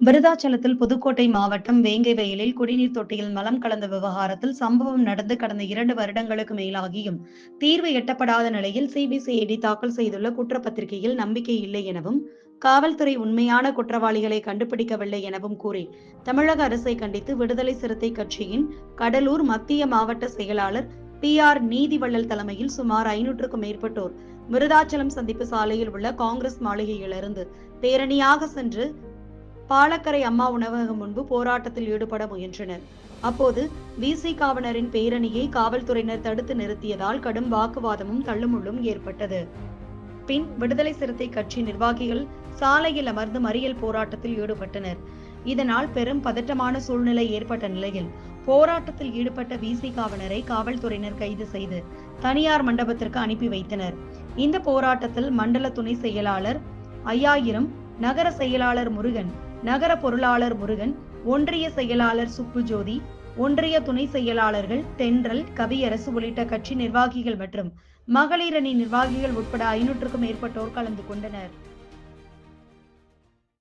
விருதாச்சலத்தில் புதுக்கோட்டை மாவட்டம் வேங்கை வயலில் குடிநீர் தொட்டியில் மலம் கலந்த விவகாரத்தில் சம்பவம் நடந்து கடந்த 2 வருடங்களுக்கு மேலாகியும் தீர்வு எட்டப்படாத நிலையில் சிபிசிஐடி தாக்கல் செய்துள்ள குற்றப்பத்திரிகையில் நம்பிக்கை இல்லை எனவும், காவல்துறை உண்மையான குற்றவாளிகளை கண்டுபிடிக்கவில்லை எனவும் கூறி தமிழக அரசை கண்டித்து விடுதலை சிறுத்தை கட்சியின் கடலூர் மத்திய மாவட்ட செயலாளர் PR நீதிவள்ளல் தலைமையில் சுமார் 500க்கும் மேற்பட்டோர் விருதாச்சலம் சந்திப்பு சாலையில் உள்ள காங்கிரஸ் மாளிகையிலிருந்து பேரணியாக சென்று பாலக்கரை அம்மா உணவகம் முன்பு போராட்டத்தில் ஈடுபட முயன்றனர். அப்போது விசிகாவினரின் பேரணியை காவல்துறையினர் தடுத்து நிறுத்தியதால் கடும் வாக்குவாதமும் தள்ளுமுள்ளும் ஏற்பட்டது. பின் விடுதலை சிறுத்தை கட்சி நிர்வாகிகள் சாலையில் அமர்ந்து மறியல் போராட்டத்தில் ஈடுபட்டனர். இதனால் பெரும் பதட்டமான சூழ்நிலை ஏற்பட்ட நிலையில் போராட்டத்தில் ஈடுபட்ட விசிகாவினரை காவல்துறையினர் கைது செய்து தனியார் மண்டபத்திற்கு அனுப்பி வைத்தனர். இந்த போராட்டத்தில் மண்டல துணை செயலாளர் 5000, நகர செயலாளர் முருகன், நகர பொருளாளர் முருகன், ஒன்றிய செயலாளர் சுப்புஜோதி, ஒன்றிய துணை செயலாளர்கள் தென்றல், கவியரசு உள்ளிட்ட கட்சி நிர்வாகிகள் மற்றும் மகளிர் அணி நிர்வாகிகள் உட்பட 500க்கும் மேற்பட்டோர் கலந்து கொண்டனர்.